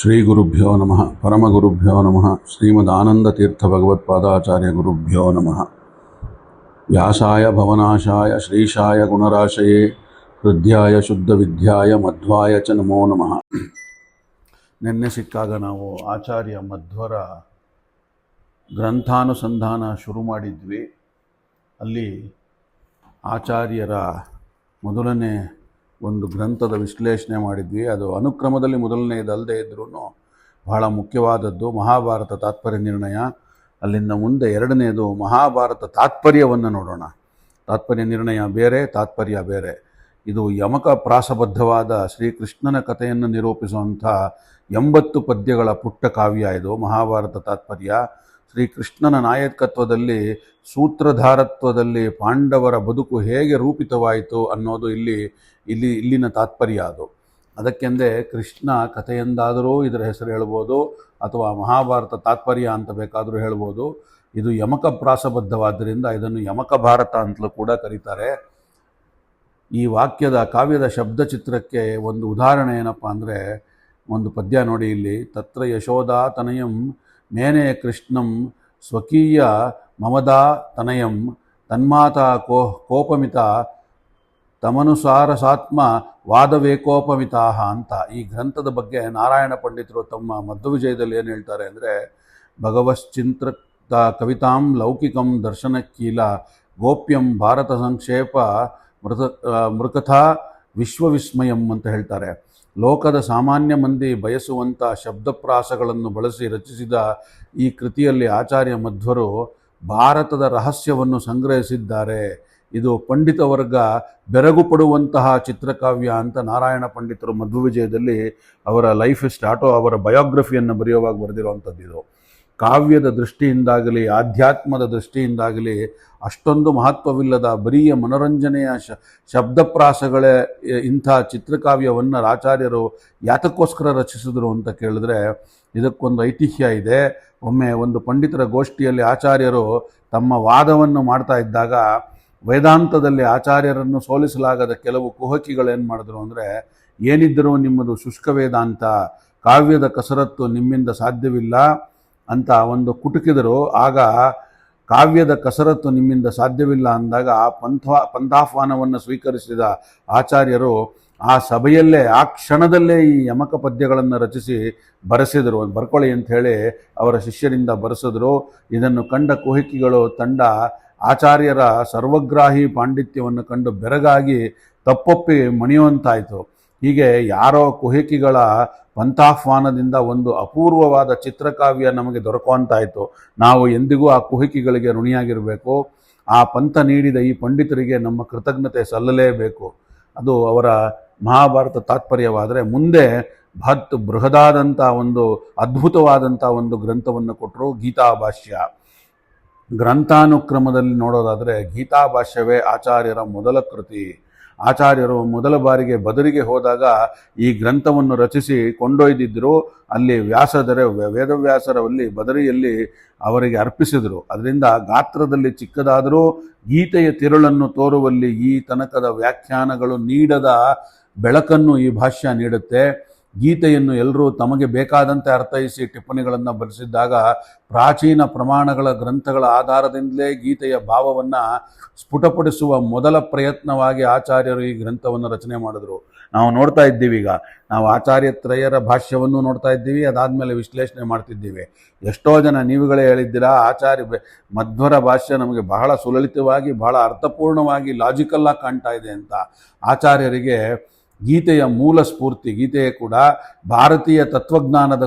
ಶ್ರೀ ಗುರುಭ್ಯೋ ನಮಃ ಪರಮಗುರುಭ್ಯೋ ನಮಃ ಶ್ರೀಮದಾನಂದತೀರ್ಥ ಭಗವತ್ಪಾದಾಚಾರ್ಯ ಗುರುಭ್ಯೋ ನಮಃ. ವ್ಯಾಸಾಯ ಭವನಾಶಾಯ ಶ್ರೀಶಾಯ ಗುಣರಾಶಯೇ ಹೃದ್ಯಾಯ ಶುದ್ಧ ವಿದ್ಯಾಯ ಮಧ್ವಾಯ ಚ ನಮೋ ನಮಃ. ನಿನ್ನೆ ಸಿಕ್ಕಾಗ ನಾವು ಆಚಾರ್ಯ ಮಧ್ವರ ಗ್ರಂಥಾನುಸಂಧಾನ ಶುರು ಮಾಡಿದ್ವಿ. ಅಲ್ಲಿ ಆಚಾರ್ಯರ ಮೊದಲನೇ ಒಂದು ಗ್ರಂಥದ ವಿಶ್ಲೇಷಣೆ ಮಾಡಿದ್ವಿ. ಅದು ಅನುಕ್ರಮದಲ್ಲಿ ಮೊದಲನೆಯದಲ್ಲದೆ ಇದ್ರೂ ಬಹಳ ಮುಖ್ಯವಾದದ್ದು ಮಹಾಭಾರತ ತಾತ್ಪರ್ಯ ನಿರ್ಣಯ. ಅಲ್ಲಿಂದ ಮುಂದೆ ಎರಡನೆಯದು ಮಹಾಭಾರತ ತಾತ್ಪರ್ಯವನ್ನು ನೋಡೋಣ. ತಾತ್ಪರ್ಯ ನಿರ್ಣಯ ಬೇರೆ, ತಾತ್ಪರ್ಯ ಬೇರೆ. ಇದು ಯಮಕ ಪ್ರಾಸಬದ್ಧವಾದ ಶ್ರೀಕೃಷ್ಣನ ಕಥೆಯನ್ನು ನಿರೂಪಿಸುವಂಥ 80 ಪದ್ಯಗಳ ಪುಟ್ಟ ಕಾವ್ಯ ಇದು ಮಹಾಭಾರತ ತಾತ್ಪರ್ಯ. ಶ್ರೀಕೃಷ್ಣನ ನಾಯಕತ್ವದಲ್ಲಿ ಸೂತ್ರಧಾರತ್ವದಲ್ಲಿ ಪಾಂಡವರ ಬದುಕು ಹೇಗೆ ರೂಪಿತವಾಯಿತು ಅನ್ನೋದು ಇಲ್ಲಿನ ತಾತ್ಪರ್ಯ. ಅದಕ್ಕೆಂದೇ ಕೃಷ್ಣ ಕಥೆಯೆಂದಾದರೂ ಇದರ ಹೆಸರು ಹೇಳ್ಬೋದು, ಅಥವಾ ಮಹಾಭಾರತ ತಾತ್ಪರ್ಯ ಅಂತ ಬೇಕಾದರೂ ಹೇಳ್ಬೋದು. ಇದು ಯಮಕ ಪ್ರಾಸಬದ್ಧವಾದ್ದರಿಂದ ಇದನ್ನು ಯಮಕ ಭಾರತ ಅಂತಲೂ ಕೂಡ ಕರೀತಾರೆ. ಈ ಕಾವ್ಯದ ಶಬ್ದಚಿತ್ರಕ್ಕೆ ಒಂದು ಉದಾಹರಣೆ ಏನಪ್ಪ ಅಂದರೆ, ಒಂದು ಪದ್ಯ ನೋಡಿ ಇಲ್ಲಿ. ತತ್ರ ಯಶೋದಾ ತನಯಂ ಮೇನೆ ಕೃಷ್ಣಂ ಸ್ವಕೀಯ ಮಮದಾ ತನಯಂ ತನ್ಮಾತಾ ಕೋಪಮಿತ ತಮನುಸಾರಸಾತ್ಮ ವಾದವೇಕೋಪಮಿತಾಹ ಅಂತ. ಈ ಗ್ರಂಥದ ಬಗ್ಗೆ ನಾರಾಯಣ ಪಂಡಿತರು ತಮ್ಮ ಮಧ್ವವಿಜಯದಲ್ಲಿ ಏನು ಹೇಳ್ತಾರೆ ಅಂದರೆ, ಭಗವಶ್ಚಿಂತ್ರ ಕವಿತಾಂ ಲೌಕಿಕಂ ದರ್ಶನಕ್ಕೀಲ ಗೋಪ್ಯಂ ಭಾರತ ಸಂಕ್ಷೇಪ ಮೃಕಥಾ ವಿಶ್ವವಿಸ್ಮಯಂ ಅಂತ ಹೇಳ್ತಾರೆ. ಲೋಕದ ಸಾಮಾನ್ಯ ಮಂದಿ ಬಯಸುವಂಥ ಶಬ್ದಪ್ರಾಸಗಳನ್ನು ಬಳಸಿ ರಚಿಸಿದ ಈ ಕೃತಿಯಲ್ಲಿ ಆಚಾರ್ಯ ಮಧ್ವರು ಭಾರತದ ರಹಸ್ಯವನ್ನು ಸಂಗ್ರಹಿಸಿದ್ದಾರೆ. ಇದು ಪಂಡಿತ ವರ್ಗ ಬೆರಗು ಪಡುವಂತಹ ಚಿತ್ರಕಾವ್ಯ ಅಂತ ನಾರಾಯಣ ಪಂಡಿತರು ಮಧ್ವವಿಜಯದಲ್ಲಿ ಅವರ ಲೈಫ್ ಅವರ ಬಯೋಗ್ರಫಿಯನ್ನು ಬರೆಯುವಾಗ ಬರೆದಿರುವಂಥದ್ದು. ಇದು ಕಾವ್ಯದ ದೃಷ್ಟಿಯಿಂದಾಗಲಿ ಆಧ್ಯಾತ್ಮದ ದೃಷ್ಟಿಯಿಂದಾಗಲಿ ಅಷ್ಟೊಂದು ಮಹತ್ವವಿಲ್ಲದ ಬರಿಯ ಮನೋರಂಜನೆಯ ಶಬ್ದಪ್ರಾಸಗಳೇ ಇಂಥ ಚಿತ್ರಕಾವ್ಯವನ್ನು ಆಚಾರ್ಯರು ಯಾತಕ್ಕೋಸ್ಕರ ರಚಿಸಿದರು ಅಂತ ಕೇಳಿದ್ರೆ ಇದಕ್ಕೊಂದು ಐತಿಹ್ಯ ಇದೆ. ಒಮ್ಮೆ ಒಂದು ಪಂಡಿತರ ಗೋಷ್ಠಿಯಲ್ಲಿ ಆಚಾರ್ಯರು ತಮ್ಮ ವಾದವನ್ನು ಮಾಡ್ತಾ ಇದ್ದಾಗ ವೇದಾಂತದಲ್ಲಿ ಆಚಾರ್ಯರನ್ನು ಸೋಲಿಸಲಾಗದ ಕೆಲವು ಕುಹಕಿಗಳೇನು ಮಾಡಿದ್ರು ಅಂದರೆ, ಏನಿದ್ದರೂ ನಿಮ್ಮದು ಶುಷ್ಕ ವೇದಾಂತ, ಕಾವ್ಯದ ಕಸರತ್ತು ನಿಮ್ಮಿಂದ ಸಾಧ್ಯವಿಲ್ಲ ಅಂತ ಒಂದು ಕುಟುಕಿದರು. ಆಗ ಕಾವ್ಯದ ಕಸರತ್ತು ನಿಮ್ಮಿಂದ ಸಾಧ್ಯವಿಲ್ಲ ಅಂದಾಗ ಆ ಪಂಥಾಹ್ವಾನವನ್ನು ಸ್ವೀಕರಿಸಿದ ಆಚಾರ್ಯರು ಆ ಸಭೆಯಲ್ಲೇ ಆ ಕ್ಷಣದಲ್ಲೇ ಈ ಯಮಕ ಪದ್ಯಗಳನ್ನು ರಚಿಸಿ ಬರೆಸಿದರು. ಬರ್ಕೊಳ್ಳಿ ಅಂಥೇಳಿ ಅವರ ಶಿಷ್ಯರಿಂದ ಬರೆಸಿದ್ರು. ಇದನ್ನು ಕಂಡ ಕುಹಕಿಗಳು ತಂಡ ಆಚಾರ್ಯರ ಸರ್ವಗ್ರಾಹಿ ಪಾಂಡಿತ್ಯವನ್ನು ಕಂಡು ಬೆರಗಾಗಿ ತಪ್ಪೊಪ್ಪಿ ಮಣಿಯುವಂತಾಯಿತು. ಹೀಗೆ ಯಾರೋ ಕುಹಕಿಗಳ ಪಂಥಾಹ್ವಾನದಿಂದ ಒಂದು ಅಪೂರ್ವವಾದ ಚಿತ್ರಕಾವ್ಯ ನಮಗೆ ದೊರಕುವಂತಾಯಿತು. ನಾವು ಎಂದಿಗೂ ಆ ಕುಹಕಿಗಳಿಗೆ ಋಣಿಯಾಗಿರಬೇಕು. ಆ ಪಂಥ ನೀಡಿದ ಈ ಪಂಡಿತರಿಗೆ ನಮ್ಮ ಕೃತಜ್ಞತೆ ಸಲ್ಲಲೇಬೇಕು. ಅದು ಅವರ ಮಹಾಭಾರತ ತಾತ್ಪರ್ಯವಾದರೆ, ಮುಂದೆ ಬೃಹದಾದಂಥ ಒಂದು ಅದ್ಭುತವಾದಂಥ ಒಂದು ಗ್ರಂಥವನ್ನು ಕೊಟ್ಟರು, ಗೀತಾಭಾಷ್ಯ. ಗ್ರಂಥಾನುಕ್ರಮದಲ್ಲಿ ನೋಡೋದಾದರೆ ಗೀತಾಭಾಷ್ಯವೇ ಆಚಾರ್ಯರ ಮೊದಲ ಕೃತಿ. ಆಚಾರ್ಯರು ಮೊದಲ ಬಾರಿಗೆ ಬದರಿಗೆ ಹೋದಾಗ ಈ ಗ್ರಂಥವನ್ನು ರಚಿಸಿ ಕೊಂಡೊಯ್ದಿದ್ದರು. ಅಲ್ಲಿ ವೇದವ್ಯಾಸರಲ್ಲಿ ಬದರಿಯಲ್ಲಿ ಅವರಿಗೆ ಅರ್ಪಿಸಿದರು. ಅದರಿಂದ ಗಾತ್ರದಲ್ಲಿ ಚಿಕ್ಕದಾದರೂ ಗೀತೆಯ ತಿರುಳನ್ನು ತೋರುವಲ್ಲಿ ಈ ತನಕದ ವ್ಯಾಖ್ಯಾನಗಳು ನೀಡದ ಬೆಳಕನ್ನು ಈ ಭಾಷ್ಯ ನೀಡುತ್ತೆ. ಗೀತೆಯನ್ನು ಎಲ್ಲರೂ ತಮಗೆ ಬೇಕಾದಂತೆ ಅರ್ಥೈಸಿ ಟಿಪ್ಪಣಿಗಳನ್ನು ಬರೆಸಿದ್ದಾಗ ಪ್ರಾಚೀನ ಪ್ರಮಾಣಗಳ ಗ್ರಂಥಗಳ ಆಧಾರದಿಂದಲೇ ಗೀತೆಯ ಭಾವವನ್ನು ಸ್ಫುಟಪಡಿಸುವ ಮೊದಲ ಪ್ರಯತ್ನವಾಗಿ ಆಚಾರ್ಯರು ಈ ಗ್ರಂಥವನ್ನು ರಚನೆ ಮಾಡಿದ್ರು. ನಾವು ನೋಡ್ತಾ ಇದ್ದೀವಿ, ಈಗ ನಾವು ಆಚಾರ್ಯತ್ರಯರ ಭಾಷ್ಯವನ್ನು ನೋಡ್ತಾ ಇದ್ದೀವಿ, ಅದಾದಮೇಲೆ ವಿಶ್ಲೇಷಣೆ ಮಾಡ್ತಿದ್ದೀವಿ. ಎಷ್ಟೋ ಜನ ನೀವುಗಳೇ ಹೇಳಿದ್ದೀರಾ, ಮಧ್ವರ ಭಾಷ್ಯ ನಮಗೆ ಬಹಳ ಸುಲಲಿತವಾಗಿ ಬಹಳ ಅರ್ಥಪೂರ್ಣವಾಗಿ ಲಾಜಿಕಲ್ಲಾಗಿ ಕಾಣ್ತಾ ಇದೆ ಅಂತ. ಆಚಾರ್ಯರಿಗೆ ಗೀತೆಯ ಮೂಲ ಸ್ಫೂರ್ತಿ, ಗೀತೆಯೇ ಕೂಡ ಭಾರತೀಯ ತತ್ವಜ್ಞಾನದ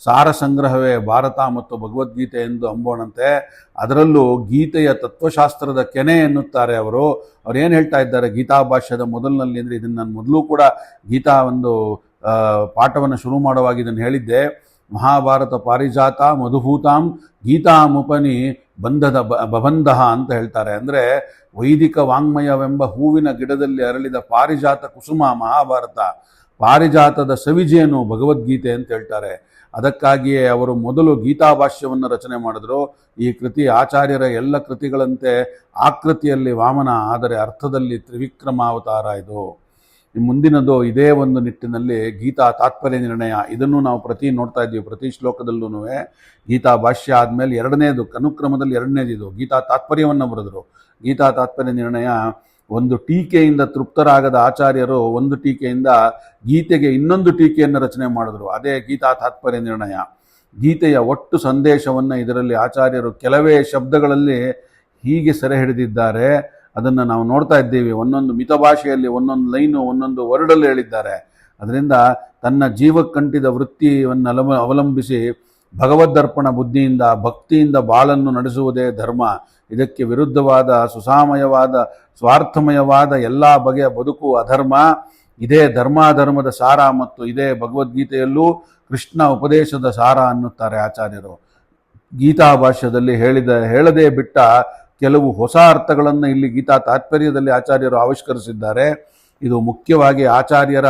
ಸಾರ ಸಂಗ್ರಹವೇ ಭಾರತ ಮತ್ತು ಭಗವದ್ಗೀತೆ ಎಂದು ಅಂಬೋಣಂತೆ. ಅದರಲ್ಲೂ ಗೀತೆಯ ತತ್ವಶಾಸ್ತ್ರದ ಕೆನೆ ಎನ್ನುತ್ತಾರೆ ಅವರು. ಏನು ಹೇಳ್ತಾ ಇದ್ದಾರೆ ಗೀತಾಭಾಷ್ಯದ ಮೊದಲಿನಲ್ಲಿ ಅಂದರೆ, ಇದನ್ನು ನಾನು ಮೊದಲು ಕೂಡ ಗೀತಾ ಒಂದು ಪಾಠವನ್ನು ಶುರು ಮಾಡುವಾಗ ಇದನ್ನು ಹೇಳಿದ್ದೆ. ಮಹಾಭಾರತ ಪಾರಿಜಾತ ಮಧುಭೂತಾಂ ಗೀತಾಮುಪನಿ ಬಬಂಧ ಅಂತ ಹೇಳ್ತಾರೆ. ಅಂದರೆ ವೈದಿಕ ವಾಂಗ್ಮಯವೆಂಬ ಹೂವಿನ ಗಿಡದಲ್ಲಿ ಅರಳಿದ ಪಾರಿಜಾತ ಕುಸುಮ ಮಹಾಭಾರತ, ಪಾರಿಜಾತದ ಸವಿಜೇನು ಭಗವದ್ಗೀತೆ ಅಂತ ಹೇಳ್ತಾರೆ. ಅದಕ್ಕಾಗಿಯೇ ಅವರು ಮೊದಲು ಗೀತಾಭಾಷ್ಯವನ್ನು ರಚನೆ ಮಾಡಿದ್ರು. ಈ ಕೃತಿ ಆಚಾರ್ಯರ ಎಲ್ಲ ಕೃತಿಗಳಂತೆ ಆಕೃತಿಯಲ್ಲಿ ವಾಮನ, ಆದರೆ ಅರ್ಥದಲ್ಲಿ ತ್ರಿವಿಕ್ರಮಾವತಾರ ಇದು. ಮುಂದಿನದು ಇದೇ ಒಂದು ನಿಟ್ಟಿನಲ್ಲಿ ಗೀತಾ ತಾತ್ಪರ್ಯ ನಿರ್ಣಯ. ಇದನ್ನು ನಾವು ನೋಡ್ತಾ ಇದ್ದೀವಿ ಪ್ರತಿ ಶ್ಲೋಕದಲ್ಲೂ. ಗೀತಾ ಭಾಷ್ಯ ಆದಮೇಲೆ ಎರಡನೇದು, ಅನುಕ್ರಮದಲ್ಲಿ ಎರಡನೇದು ಇದು ಗೀತಾ ತಾತ್ಪರ್ಯವನ್ನು ಬರೆದರು. ಗೀತಾ ತಾತ್ಪರ್ಯ ನಿರ್ಣಯ ಒಂದು ಟೀಕೆಯಿಂದ ತೃಪ್ತರಾಗದ ಆಚಾರ್ಯರು ಒಂದು ಟೀಕೆಯಿಂದ ಗೀತೆಗೆ ಇನ್ನೊಂದು ಟೀಕೆಯನ್ನು ರಚನೆ ಮಾಡಿದ್ರು. ಅದೇ ಗೀತಾ ತಾತ್ಪರ್ಯ ನಿರ್ಣಯ. ಗೀತೆಯ ಒಟ್ಟು ಸಂದೇಶವನ್ನು ಇದರಲ್ಲಿ ಆಚಾರ್ಯರು ಕೆಲವೇ ಶಬ್ದಗಳಲ್ಲಿ ಹೀಗೆ ಸೆರೆ ಹಿಡಿದಿದ್ದಾರೆ. ಅದನ್ನು ನಾವು ನೋಡ್ತಾ ಇದ್ದೀವಿ. ಒಂದೊಂದು ಮಿತಭಾಷೆಯಲ್ಲಿ ಒಂದೊಂದು ಲೈನು ಒಂದೊಂದು ವರ್ಡಲ್ಲಿ ಹೇಳಿದ್ದಾರೆ. ಅದರಿಂದ ತನ್ನ ಜೀವಕ್ಕಂಟಿದ ವೃತ್ತಿಯನ್ನು ಅವಲಂಬಿಸಿ ಭಗವದ್ದರ್ಪಣ ಬುದ್ಧಿಯಿಂದ ಭಕ್ತಿಯಿಂದ ಬಾಳನ್ನು ನಡೆಸುವುದೇ ಧರ್ಮ. ಇದಕ್ಕೆ ವಿರುದ್ಧವಾದ ಸುಸಾಮಯವಾದ ಸ್ವಾರ್ಥಮಯವಾದ ಎಲ್ಲ ಬಗೆಯ ಬದುಕು ಅಧರ್ಮ. ಇದೇ ಧರ್ಮಾಧರ್ಮದ ಸಾರ ಮತ್ತು ಇದೇ ಭಗವದ್ಗೀತೆಯಲ್ಲೂ ಕೃಷ್ಣ ಉಪದೇಶದ ಸಾರ ಅನ್ನುತ್ತಾರೆ ಆಚಾರ್ಯರು. ಗೀತಾ ಭಾಷ್ಯದಲ್ಲಿ ಹೇಳದೇ ಬಿಟ್ಟ ಕೆಲವು ಹೊಸ ಅರ್ಥಗಳನ್ನು ಇಲ್ಲಿ ಗೀತಾ ತಾತ್ಪರ್ಯದಲ್ಲಿ ಆಚಾರ್ಯರು ಆವಿಷ್ಕರಿಸಿದ್ದಾರೆ. ಇದು ಮುಖ್ಯವಾಗಿ ಆಚಾರ್ಯರ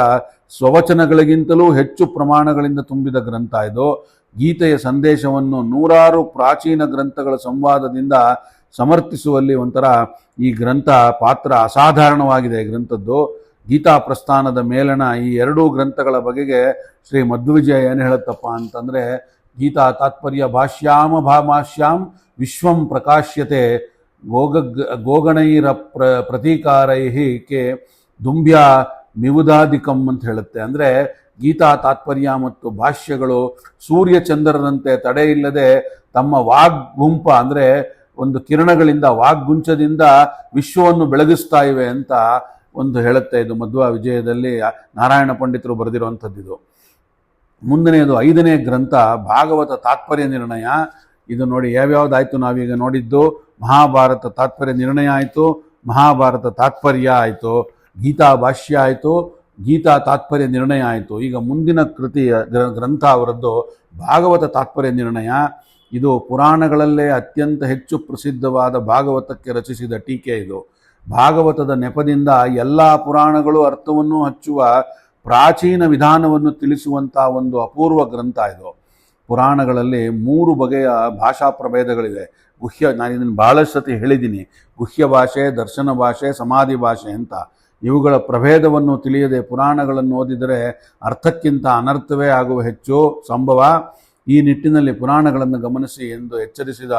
ಸ್ವವಚನಗಳಿಗಿಂತಲೂ ಹೆಚ್ಚು ಪ್ರಮಾಣಗಳಿಂದ ತುಂಬಿದ ಗ್ರಂಥ ಇದು. ಗೀತೆಯ ಸಂದೇಶವನ್ನು ನೂರಾರು ಪ್ರಾಚೀನ ಗ್ರಂಥಗಳ ಸಂವಾದದಿಂದ ಸಮರ್ಥಿಸುವಲ್ಲಿ ಒಂಥರ ಈ ಗ್ರಂಥ ಪಾತ್ರ ಅಸಾಧಾರಣವಾಗಿದೆ. ಗ್ರಂಥದ್ದು ಗೀತಾ ಪ್ರಸ್ಥಾನದ ಮೇಲಣ ಈ ಎರಡೂ ಗ್ರಂಥಗಳ ಬಗೆಗೆ ಶ್ರೀ ಮಧ್ವವಿಜಯ ಏನು ಹೇಳುತ್ತಪ್ಪ ಅಂತಂದರೆ, ಗೀತಾ ತಾತ್ಪರ್ಯ ಭಾಷ್ಯಾಂ ವಿಶ್ವಂ ಪ್ರಕಾಶ್ಯತೆ ಗೋಗಣೈರ ಪ್ರತೀಕಾರೈಹಿ ಕೆ ದುಂಬ್ಯ ಮಿವುದಾದಿಕಂ ಅಂತ ಹೇಳುತ್ತೆ. ಅಂದರೆ ಗೀತಾ ತಾತ್ಪರ್ಯ ಮತ್ತು ಭಾಷ್ಯಗಳು ಸೂರ್ಯಚಂದ್ರರಂತೆ ತಡೆ ಇಲ್ಲದೆ ತಮ್ಮ ವಾಗ್ಗುಂಪ ಅಂದರೆ ಒಂದು ಕಿರಣಗಳಿಂದ ವಾಗ್ಗುಂಚದಿಂದ ವಿಶ್ವವನ್ನು ಬೆಳಗಿಸ್ತಾ ಇವೆ ಅಂತ ಒಂದು ಹೇಳುತ್ತೆ. ಇದು ಮಧ್ವ ವಿಜಯದಲ್ಲಿ ನಾರಾಯಣ ಪಂಡಿತರು ಬರೆದಿರುವಂಥದ್ದಿದು. ಮುಂದನೆಯದು 5ನೇ ಗ್ರಂಥ ಭಾಗವತ ತಾತ್ಪರ್ಯ ನಿರ್ಣಯ. ಇದು ನೋಡಿ ಯಾವ್ಯಾವ್ದಾಯ್ತು. ನಾವೀಗ ನೋಡಿದ್ದು ಮಹಾಭಾರತ ತಾತ್ಪರ್ಯ ನಿರ್ಣಯ ಆಯಿತು, ಮಹಾಭಾರತ ತಾತ್ಪರ್ಯ ಆಯಿತು, ಗೀತಾ ಭಾಷ್ಯ ಆಯಿತು, ಗೀತಾ ತಾತ್ಪರ್ಯ ನಿರ್ಣಯ ಆಯಿತು. ಈಗ ಮುಂದಿನ ಕೃತಿಯ ಗ್ರಂಥ ಅವರದ್ದು ಭಾಗವತ ತಾತ್ಪರ್ಯ ನಿರ್ಣಯ. ಇದು ಪುರಾಣಗಳಲ್ಲೇ ಅತ್ಯಂತ ಹೆಚ್ಚು ಪ್ರಸಿದ್ಧವಾದ ಭಾಗವತಕ್ಕೆ ರಚಿಸಿದ ಟೀಕೆ. ಇದು ಭಾಗವತದ ನೆಪದಿಂದ ಎಲ್ಲ ಪುರಾಣಗಳು ಅರ್ಥವನ್ನು ಹಚ್ಚುವ ಪ್ರಾಚೀನ ವಿಧಾನವನ್ನು ತಿಳಿಸುವಂಥ ಒಂದು ಅಪೂರ್ವ ಗ್ರಂಥ ಇದು. ಪುರಾಣಗಳಲ್ಲಿ 3 ಬಗೆಯ ಭಾಷಾ ಪ್ರಭೇದಗಳಿವೆ. ನಾನು ಇದನ್ನು ಬಹಳಷ್ಟು ಸತಿ ಹೇಳಿದ್ದೀನಿ. ಗುಹ್ಯ ಭಾಷೆ, ದರ್ಶನ ಭಾಷೆ, ಸಮಾಧಿ ಭಾಷೆ ಅಂತ. ಇವುಗಳ ಪ್ರಭೇದವನ್ನು ತಿಳಿಯದೆ ಪುರಾಣಗಳನ್ನು ಓದಿದರೆ ಅರ್ಥಕ್ಕಿಂತ ಅನರ್ಥವೇ ಆಗುವ ಹೆಚ್ಚು ಸಂಭವ. ಈ ನಿಟ್ಟಿನಲ್ಲಿ ಪುರಾಣಗಳನ್ನು ಗಮನಿಸಿ ಎಂದು ಎಚ್ಚರಿಸಿದ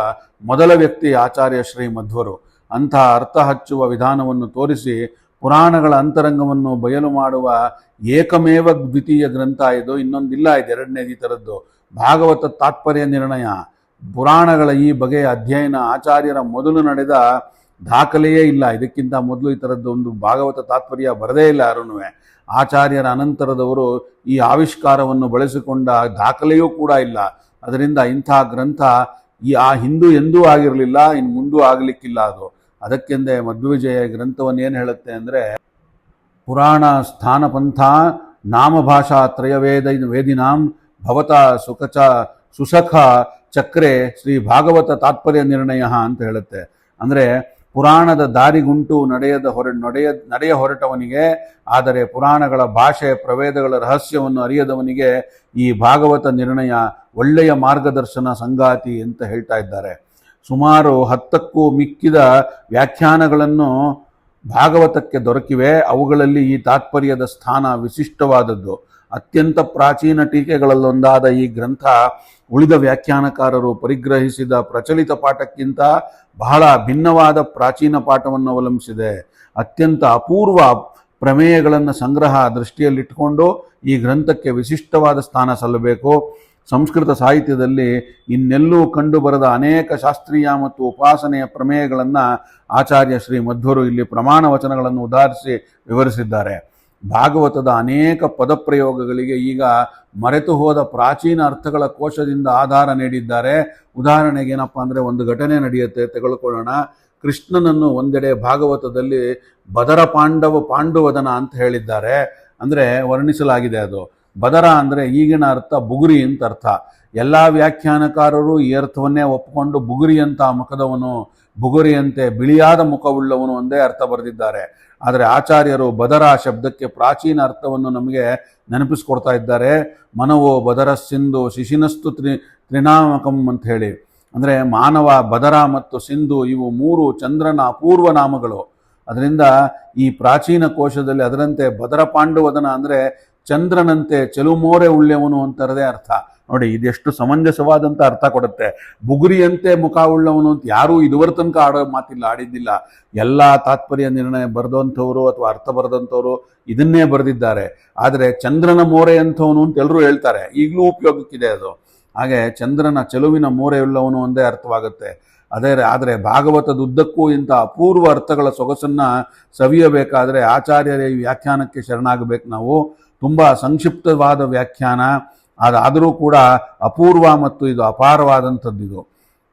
ಮೊದಲ ವ್ಯಕ್ತಿ ಆಚಾರ್ಯ ಶ್ರೀ ಮಧ್ವರು. ಅಂತಹ ಅರ್ಥ ಹಚ್ಚುವ ವಿಧಾನವನ್ನು ತೋರಿಸಿ ಪುರಾಣಗಳ ಅಂತರಂಗವನ್ನು ಬಯಲು ಮಾಡುವ ಏಕಮೇವ ದ್ವಿತೀಯ ಗ್ರಂಥ ಇದು. ಇನ್ನೊಂದಿಲ್ಲ ಇದು, ಎರಡನೇದು ಈ ಥರದ್ದು ಭಾಗವತ ತಾತ್ಪರ್ಯ ನಿರ್ಣಯ. ಪುರಾಣಗಳ ಈ ಬಗೆಯ ಅಧ್ಯಯನ ಆಚಾರ್ಯರ ಮೊದಲು ನಡೆದ ದಾಖಲೆಯೇ ಇಲ್ಲ. ಇದಕ್ಕಿಂತ ಮೊದಲು ಈ ಥರದ್ದು ಒಂದು ಭಾಗವತ ತಾತ್ಪರ್ಯ ಬರದೇ ಇಲ್ಲ ಯಾರೂ. ಆಚಾರ್ಯರ ಅನಂತರದವರು ಈ ಆವಿಷ್ಕಾರವನ್ನು ಬಳಸಿಕೊಂಡ ದಾಖಲೆಯೂ ಕೂಡ ಇಲ್ಲ. ಅದರಿಂದ ಇಂಥ ಗ್ರಂಥ ಹಿಂದೂ ಎಂದೂ ಆಗಿರಲಿಲ್ಲ, ಇನ್ನು ಮುಂದೂ ಆಗಲಿಕ್ಕಿಲ್ಲ. ಅದಕ್ಕೆಂದೇ ಮಧ್ವವಿಜಯ ಗ್ರಂಥವನ್ನು ಏನು ಹೇಳುತ್ತೆ ಅಂದರೆ, ಪುರಾಣ ಸ್ಥಾನಪಂಥ ನಾಮಭಾಷಾ ವೇದಿನಾಂ ಭವತ ಸುಸಖ ಚಕ್ರೆ ಶ್ರೀ ಭಾಗವತ ತಾತ್ಪರ್ಯ ನಿರ್ಣಯ ಅಂತ ಹೇಳುತ್ತೆ. ಅಂದರೆ ಪುರಾಣದ ದಾರಿಗುಂಟು ನಡೆಯ ಹೊರಟವನಿಗೆ, ಆದರೆ ಪುರಾಣಗಳ ಭಾಷೆ ಪ್ರಭೇದಗಳ ರಹಸ್ಯವನ್ನು ಅರಿಯದವನಿಗೆ ಈ ಭಾಗವತ ನಿರ್ಣಯ ಒಳ್ಳೆಯ ಮಾರ್ಗದರ್ಶನ ಸಂಗಾತಿ ಅಂತ ಹೇಳ್ತಾ ಇದ್ದಾರೆ. ಸುಮಾರು 10ಕ್ಕೂ ಮಿಕ್ಕಿದ ವ್ಯಾಖ್ಯಾನಗಳನ್ನು ಭಾಗವತಕ್ಕೆ ದೊರಕಿವೆ. ಅವುಗಳಲ್ಲಿ ಈ ತಾತ್ಪರ್ಯದ ಸ್ಥಾನ ವಿಶಿಷ್ಟವಾದದ್ದು. ಅತ್ಯಂತ ಪ್ರಾಚೀನ ಟೀಕೆಗಳಲ್ಲೊಂದಾದ ಈ ಗ್ರಂಥ ಉಳಿದ ವ್ಯಾಖ್ಯಾನಕಾರರು ಪರಿಗ್ರಹಿಸಿದ ಪ್ರಚಲಿತ ಪಾಠಕ್ಕಿಂತ ಬಹಳ ಭಿನ್ನವಾದ ಪ್ರಾಚೀನ ಪಾಠವನ್ನು ಅವಲಂಬಿಸಿದೆ. ಅತ್ಯಂತ ಅಪೂರ್ವ ಪ್ರಮೇಯಗಳನ್ನು ಸಂಗ್ರಹ ದೃಷ್ಟಿಯಲ್ಲಿಟ್ಟುಕೊಂಡು ಈ ಗ್ರಂಥಕ್ಕೆ ವಿಶಿಷ್ಟವಾದ ಸ್ಥಾನ ಸಲ್ಲಬೇಕು. ಸಂಸ್ಕೃತ ಸಾಹಿತ್ಯದಲ್ಲಿ ಇನ್ನೆಲ್ಲೂ ಕಂಡುಬರದ ಅನೇಕ ಶಾಸ್ತ್ರೀಯ ಮತ್ತು ಉಪಾಸನೆಯ ಪ್ರಮೇಯಗಳನ್ನು ಆಚಾರ್ಯ ಶ್ರೀ ಮಧ್ವರು ಇಲ್ಲಿ ಪ್ರಮಾಣ ವಚನಗಳನ್ನು ಉದಾಹರಿಸಿ ವಿವರಿಸಿದ್ದಾರೆ. ಭಾಗವತದ ಅನೇಕ ಪದಪ್ರಯೋಗಗಳಿಗೆ ಈಗ ಮರೆತು ಹೋದ ಪ್ರಾಚೀನ ಅರ್ಥಗಳ ಕೋಶದಿಂದ ಆಧಾರ ನೀಡಿದ್ದಾರೆ. ಉದಾಹರಣೆಗೆ ಏನಪ್ಪ ಅಂದರೆ, ಒಂದು ಘಟನೆ ನಡೆಯುತ್ತೆ, ತೆಗೆದುಕೊಳ್ಳೋಣ. ಕೃಷ್ಣನನ್ನು ಒಂದೆಡೆ ಭಾಗವತದಲ್ಲಿ ಬದರ ಪಾಂಡುವದನ ಅಂತ ಹೇಳಿದ್ದಾರೆ, ಅಂದರೆ ವರ್ಣಿಸಲಾಗಿದೆ. ಅದು ಬದರ ಅಂದರೆ ಈಗಿನ ಅರ್ಥ ಬುಗುರಿ ಅಂತ ಅರ್ಥ. ಎಲ್ಲ ವ್ಯಾಖ್ಯಾನಕಾರರು ಈ ಅರ್ಥವನ್ನೇ ಒಪ್ಪಿಕೊಂಡು ಬುಗುರಿಯಂತ ಮುಖದವನು, ಬುಗುರಿಯಂತೆ ಬಿಳಿಯಾದ ಮುಖವುಳ್ಳವನು ಒಂದೇ ಅರ್ಥ ಬರೆದಿದ್ದಾರೆ. ಆದರೆ ಆಚಾರ್ಯರು ಬದರ ಶಬ್ದಕ್ಕೆ ಪ್ರಾಚೀನ ಅರ್ಥವನ್ನು ನಮಗೆ ನೆನಪಿಸ್ಕೊಡ್ತಾ ಇದ್ದಾರೆ. ಮನವೋ ಬದರ ಸಿಂಧು ಶಿಶಿನಸ್ತು ತ್ರಿನಾಮಕಂ ಅಂತ ಹೇಳಿ. ಅಂದರೆ ಮಾನವ, ಬದರ ಮತ್ತು ಸಿಂಧು ಇವು 3 ಚಂದ್ರನ ಅಪೂರ್ವ ನಾಮಗಳು. ಅದರಿಂದ ಈ ಪ್ರಾಚೀನ ಕೋಶದಲ್ಲಿ ಅದರಂತೆ ಭದ್ರ ಪಾಂಡುವದನ ಅಂದರೆ ಚಂದ್ರನಂತೆ ಚೆಲುಮೋರೆ ಉಳ್ಳೆವನು ಅಂತಾರದೇ ಅರ್ಥ. ನೋಡಿ ಇದೆಷ್ಟು ಸಮಂಜಸವಾದಂಥ ಅರ್ಥ ಕೊಡುತ್ತೆ. ಬುಗುರಿಯಂತೆ ಮುಖ ಉಳ್ಳವನು ಅಂತ ಯಾರೂ ಇದುವರೆ ತನಕ ಆಡಿದ್ದಿಲ್ಲ. ಎಲ್ಲ ತಾತ್ಪರ್ಯ ನಿರ್ಣಯ ಬರೆದಂಥವ್ರು ಅಥವಾ ಅರ್ಥ ಬರೆದಂಥವ್ರು ಇದನ್ನೇ ಬರೆದಿದ್ದಾರೆ. ಆದರೆ ಚಂದ್ರನ ಮೋರೆ ಅಂಥವನು ಅಂತ ಎಲ್ಲರೂ ಹೇಳ್ತಾರೆ, ಈಗಲೂ ಉಪಯೋಗಕ್ಕಿದೆ ಅದು. ಹಾಗೆ ಚಂದ್ರನ ಚೆಲುವಿನ ಮೋರೆಯುಳ್ಳವನು ಒಂದೇ ಅರ್ಥವಾಗುತ್ತೆ. ಆದರೆ ಭಾಗವತದ ಉದ್ದಕ್ಕೂ ಇಂಥ ಅಪೂರ್ವ ಅರ್ಥಗಳ ಸೊಗಸನ್ನು ಸವಿಯಬೇಕಾದರೆ ಆಚಾರ್ಯರ ಈ ವ್ಯಾಖ್ಯಾನಕ್ಕೆ ಶರಣಾಗಬೇಕು ನಾವು. ತುಂಬ ಸಂಕ್ಷಿಪ್ತವಾದ ವ್ಯಾಖ್ಯಾನ, ಅದಾದರೂ ಕೂಡ ಅಪೂರ್ವ ಮತ್ತು ಇದು ಅಪಾರವಾದಂಥದ್ದು.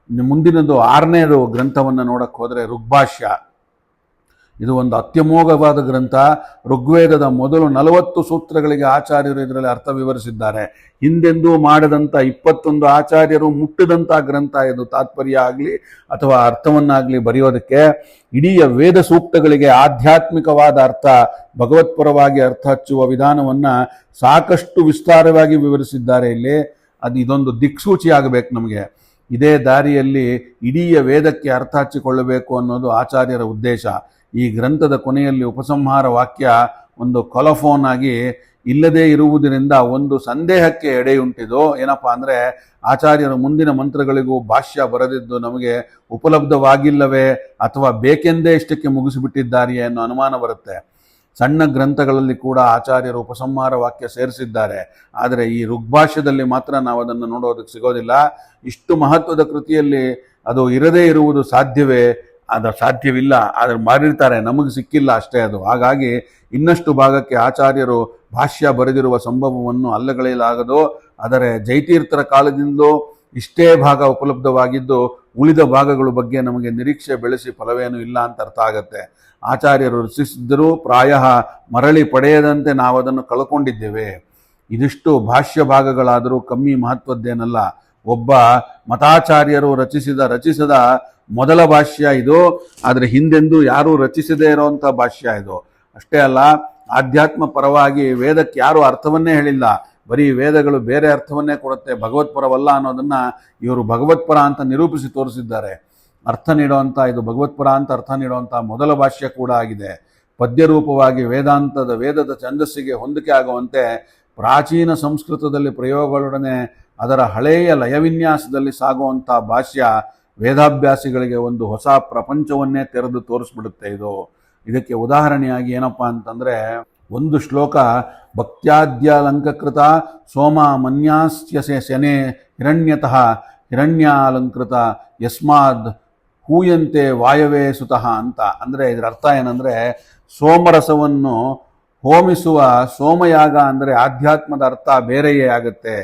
ಇದು ಮುಂದಿನದು 6ನೇದು ಗ್ರಂಥವನ್ನು ನೋಡಕ್ಕೆ ಹೋದರೆ ಋಗ್ಭಾಷ್ಯ. ಇದು ಒಂದು ಅತ್ಯಮೋಘವಾದ ಗ್ರಂಥ. ಋಗ್ವೇದದ ಮೊದಲು 40 ಸೂತ್ರಗಳಿಗೆ ಆಚಾರ್ಯರು ಇದರಲ್ಲಿ ಅರ್ಥ ವಿವರಿಸಿದ್ದಾರೆ. ಹಿಂದೆಂದೂ ಮಾಡದಂಥ 21 ಆಚಾರ್ಯರು ಮುಟ್ಟಿದಂಥ ಗ್ರಂಥ ಇದು. ತಾತ್ಪರ್ಯ ಆಗಲಿ ಅಥವಾ ಅರ್ಥವನ್ನಾಗಲಿ ಬರೆಯೋದಕ್ಕೆ ಇಡೀ ವೇದ ಸೂಕ್ತಗಳಿಗೆ ಆಧ್ಯಾತ್ಮಿಕವಾದ ಅರ್ಥ, ಭಗವತ್ಪರವಾಗಿ ಅರ್ಥ ಹಚ್ಚುವ ವಿಧಾನವನ್ನು ಸಾಕಷ್ಟು ವಿಸ್ತಾರವಾಗಿ ವಿವರಿಸಿದ್ದಾರೆ ಇಲ್ಲಿ. ಇದೊಂದು ದಿಕ್ಸೂಚಿ ಆಗಬೇಕು ನಮಗೆ. ಇದೇ ದಾರಿಯಲ್ಲಿ ಇಡೀ ವೇದಕ್ಕೆ ಅರ್ಥ ಹಚ್ಚಿಕೊಳ್ಳಬೇಕು ಅನ್ನೋದು ಆಚಾರ್ಯರ ಉದ್ದೇಶ. ಈ ಗ್ರಂಥದ ಕೊನೆಯಲ್ಲಿ ಉಪಸಂಹಾರ ವಾಕ್ಯ ಒಂದು ಕೊಲಫೋನ್ ಆಗಿ ಇಲ್ಲದೇ ಇರುವುದರಿಂದ ಒಂದು ಸಂದೇಹಕ್ಕೆ ಎಡೆಯುಂಟಿದು. ಏನಪ್ಪಾ ಅಂದರೆ ಆಚಾರ್ಯರು ಮುಂದಿನ ಮಂತ್ರಗಳಿಗೂ ಭಾಷ್ಯ ಬರೆದಿದ್ದು ನಮಗೆ ಉಪಲಬ್ಧವಾಗಿಲ್ಲವೇ ಅಥವಾ ಬೇಕೆಂದೇ ಇಷ್ಟಕ್ಕೆ ಮುಗಿಸಿಬಿಟ್ಟಿದ್ದಾರೆಯೇ ಅನ್ನೋ ಅನುಮಾನ ಬರುತ್ತೆ. ಸಣ್ಣ ಗ್ರಂಥಗಳಲ್ಲಿ ಕೂಡ ಆಚಾರ್ಯರು ಉಪಸಂಹಾರ ವಾಕ್ಯ ಸೇರಿಸಿದ್ದಾರೆ. ಆದರೆ ಈ ಋಗ್ಭಾಷ್ಯದಲ್ಲಿ ಮಾತ್ರ ನಾವು ಅದನ್ನು ನೋಡೋದಕ್ಕೆ ಸಿಗೋದಿಲ್ಲ. ಇಷ್ಟು ಮಹತ್ವದ ಕೃತಿಯಲ್ಲಿ ಅದು ಇರದೇ ಇರುವುದು ಸಾಧ್ಯವೇ? ಅದು ಸಾಧ್ಯವಿಲ್ಲ. ಆದರೆ ಮಾಡಿರ್ತಾರೆ, ನಮಗೆ ಸಿಕ್ಕಿಲ್ಲ ಅಷ್ಟೇ ಅದು. ಹಾಗಾಗಿ ಇನ್ನಷ್ಟು ಭಾಗಕ್ಕೆ ಆಚಾರ್ಯರು ಭಾಷ್ಯ ಬರೆದಿರುವ ಸಂಭವವನ್ನು ಅಲ್ಲಗಳೆಯಲಾಗದು. ಆದರೆ ಜೈತೀರ್ಥರ ಕಾಲದಿಂದಲೂ ಇಷ್ಟೇ ಭಾಗ ಉಪಲಬ್ಧವಾಗಿದ್ದು ಉಳಿದ ಭಾಗಗಳ ಬಗ್ಗೆ ನಮಗೆ ನಿರೀಕ್ಷೆ ಬೆಳೆಸಿ ಫಲವೇನೂ ಇಲ್ಲ ಅಂತ ಅರ್ಥ ಆಗತ್ತೆ. ಆಚಾರ್ಯರು ರಚಿಸಿದ್ದರೂ ಪ್ರಾಯ ಮರಳಿ ಪಡೆಯದಂತೆ ನಾವು ಅದನ್ನು ಕಳ್ಕೊಂಡಿದ್ದೇವೆ. ಇದಿಷ್ಟು ಭಾಷ್ಯ ಭಾಗಗಳಾದರೂ ಕಮ್ಮಿ ಮಹತ್ವದ್ದೇನಲ್ಲ. ಒಬ್ಬ ಮತಾಚಾರ್ಯರು ರಚಿಸದ ಮೊದಲ ಭಾಷ್ಯ ಇದು. ಆದರೆ ಹಿಂದೆಂದೂ ಯಾರೂ ರಚಿಸದೇ ಇರೋವಂಥ ಭಾಷ್ಯ ಇದು. ಅಷ್ಟೇ ಅಲ್ಲ, ಆಧ್ಯಾತ್ಮ ಪರವಾಗಿ ವೇದಕ್ಕೆ ಯಾರೂ ಅರ್ಥವನ್ನೇ ಹೇಳಿಲ್ಲ. ಬರೀ ವೇದಗಳು ಬೇರೆ ಅರ್ಥವನ್ನೇ ಕೊಡುತ್ತೆ, ಭಗವತ್ಪರವಲ್ಲ ಅನ್ನೋದನ್ನ ಇವರು ಭಗವತ್ಪರ ಅಂತ ನಿರೂಪಿಸಿ ತೋರಿಸಿದ್ದಾರೆ. ಅರ್ಥ ನೀಡುವಂಥ, ಇದು ಭಗವತ್ಪರ ಅಂತ ಅರ್ಥ ನೀಡುವಂಥ ಮೊದಲ ಭಾಷ್ಯ ಕೂಡ ಆಗಿದೆ. ಪದ್ಯರೂಪವಾಗಿ ವೇದದ ಛಂದಸ್ಸಿಗೆ ಹೊಂದಿಕೆ ಆಗುವಂತೆ ಪ್ರಾಚೀನ ಸಂಸ್ಕೃತದಲ್ಲಿ ಪ್ರಯೋಗಗಳೊಡನೆ ಅದರ ಹಳೆಯ ಲಯವಿನ್ಯಾಸದಲ್ಲಿ ಸಾಗುವಂಥ ಭಾಷ್ಯ ವೇದಾಭ್ಯಾಸಿಗಳಿಗೆ ಒಂದು ಹೊಸ ಪ್ರಪಂಚವನ್ನೇ ತೆರೆದು ತೋರಿಸ್ಬಿಡುತ್ತೆ ಇದು. ಇದಕ್ಕೆ ಉದಾಹರಣೆಯಾಗಿ ಏನಪ್ಪಾ ಅಂತಂದರೆ, ಒಂದು ಶ್ಲೋಕ ಭಕ್ತ್ಯಾದ್ಯಲಂಕೃತ ಸೋಮ ಮನ್ಯಾಸ್ಯ ಶನೆ ಹಿರಣ್ಯತಃ ಹಿರಣ್ಯಾಲಂಕೃತ ಯಸ್ಮಾದ್ ಹೂಯಂತೆ ವಾಯವೇ ಸುತಃ ಅಂತ. ಅಂದರೆ ಇದರ ಅರ್ಥ ಏನಂದರೆ, ಸೋಮರಸವನ್ನು ಹೋಮಿಸುವ ಸೋಮಯಾಗ ಅಂದರೆ ಆಧ್ಯಾತ್ಮದ ಅರ್ಥ ಬೇರೆಯೇ ಆಗುತ್ತೆ.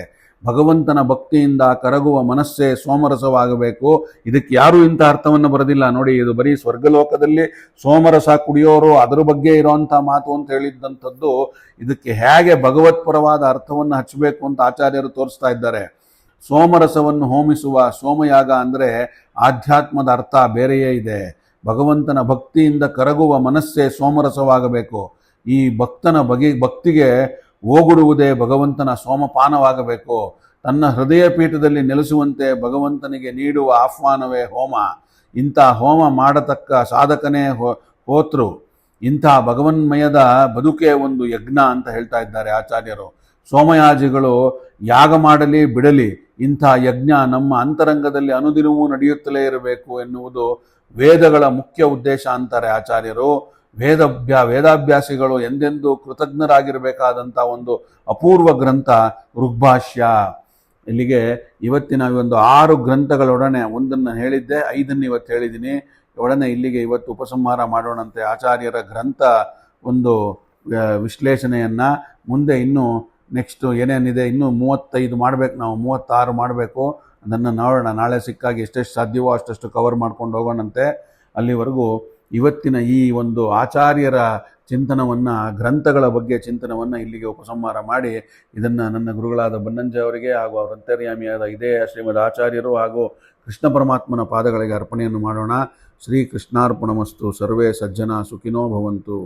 ಭಗವಂತನ ಭಕ್ತಿಯಿಂದ ಕರಗುವ ಮನಸ್ಸೇ ಸೋಮರಸವಾಗಬೇಕು. ಇದಕ್ಕೆ ಯಾರೂ ಇಂಥ ಅರ್ಥವನ್ನು ಬರೆದಿಲ್ಲ ನೋಡಿ. ಇದು ಬರೀ ಸ್ವರ್ಗಲೋಕದಲ್ಲಿ ಸೋಮರಸ ಕುಡಿಯೋರು ಅದರ ಬಗ್ಗೆ ಇರೋವಂಥ ಮಾತು ಅಂತ ಹೇಳಿದ್ದಂಥದ್ದು. ಇದಕ್ಕೆ ಹೇಗೆ ಭಗವತ್ಪರವಾದ ಅರ್ಥವನ್ನು ಹಚ್ಚಬೇಕು ಅಂತ ಆಚಾರ್ಯರು ತೋರಿಸ್ತಾ ಇದ್ದಾರೆ. ಸೋಮರಸವನ್ನು ಹೋಮಿಸುವ ಸೋಮಯಾಗ ಅಂದರೆ ಆಧ್ಯಾತ್ಮದ ಅರ್ಥ ಬೇರೆಯೇ ಇದೆ. ಭಗವಂತನ ಭಕ್ತಿಯಿಂದ ಕರಗುವ ಮನಸ್ಸೇ ಸೋಮರಸವಾಗಬೇಕು. ಈ ಭಕ್ತಿಗೆ ಓಗುಡುವುದೇ ಭಗವಂತನ ಸೋಮಪಾನವಾಗಬೇಕು. ತನ್ನ ಹೃದಯ ಪೀಠದಲ್ಲಿ ನೆಲೆಸುವಂತೆ ಭಗವಂತನಿಗೆ ನೀಡುವ ಆಹ್ವಾನವೇ ಹೋಮ. ಇಂಥ ಹೋಮ ಮಾಡತಕ್ಕ ಸಾಧಕನೇ ಹೋತೃ. ಇಂಥ ಭಗವನ್ಮಯದ ಬದುಕೇ ಒಂದು ಯಜ್ಞ ಅಂತ ಹೇಳ್ತಾ ಇದ್ದಾರೆ ಆಚಾರ್ಯರು. ಸೋಮಯಾಜಿಗಳು ಯಾಗ ಮಾಡಲಿ ಬಿಡಲಿ, ಇಂಥ ಯಜ್ಞ ನಮ್ಮ ಅಂತರಂಗದಲ್ಲಿ ಅನುದಿನವೂ ನಡೆಯುತ್ತಲೇ ಇರಬೇಕು ಎನ್ನುವುದು ವೇದಗಳ ಮುಖ್ಯ ಉದ್ದೇಶ ಅಂತಾರೆ ಆಚಾರ್ಯರು. ವೇದಾಭ್ಯಾಸಿಗಳು ಎಂದೆಂದೂ ಕೃತಜ್ಞರಾಗಿರಬೇಕಾದಂಥ ಒಂದು ಅಪೂರ್ವ ಗ್ರಂಥ ಋಗ್ಭಾಷ್ಯ. ಇಲ್ಲಿಗೆ ಇವತ್ತಿನ ಒಂದು 6 ಗ್ರಂಥಗಳೊಡನೆ ಒಂದನ್ನು ಹೇಳಿದ್ದೆ, 5 ಇವತ್ತು ಹೇಳಿದ್ದೀನಿ. ಒಡನೆ ಇಲ್ಲಿಗೆ ಇವತ್ತು ಉಪಸಂಹಾರ ಮಾಡೋಣಂತೆ ಆಚಾರ್ಯರ ಗ್ರಂಥ ಒಂದು ವಿಶ್ಲೇಷಣೆಯನ್ನು. ಮುಂದೆ ಇನ್ನೂ ನೆಕ್ಸ್ಟ್ ಏನೇನಿದೆ, ಇನ್ನೂ 35 ಮಾಡಬೇಕು, ನಾವು 36 ಮಾಡಬೇಕು. ಅದನ್ನು ನೋಡೋಣ, ನಾಳೆ ಸಿಕ್ಕಾಗಿ ಎಷ್ಟೆಷ್ಟು ಸಾಧ್ಯವೋ ಅಷ್ಟಷ್ಟು ಕವರ್ ಮಾಡ್ಕೊಂಡು ಹೋಗೋಣಂತೆ. ಅಲ್ಲಿವರೆಗೂ ಇವತ್ತಿನ ಈ ಒಂದು ಆಚಾರ್ಯರ ಚಿಂತನವನ್ನು, ಗ್ರಂಥಗಳ ಬಗ್ಗೆ ಚಿಂತನವನ್ನು ಇಲ್ಲಿಗೆ ಉಪಸಂಹಾರ ಮಾಡಿ ಇದನ್ನು ನನ್ನ ಗುರುಗಳಾದ ಬನ್ನಂಜ ಅವರಿಗೆ ಹಾಗೂ ಅವರ ಅಂತರ್ಯಾಮಿಯಾದ ಇದೇ ಶ್ರೀಮದ್ ಆಚಾರ್ಯರು ಹಾಗೂ ಕೃಷ್ಣ ಪರಮಾತ್ಮನ ಪಾದಗಳಿಗೆ ಅರ್ಪಣೆಯನ್ನು ಮಾಡೋಣ. ಶ್ರೀ ಕೃಷ್ಣಾರ್ಪಣಮಸ್ತು. ಸರ್ವೇ ಸಜ್ಜನ ಸುಖಿನೋ ಭವಂತು.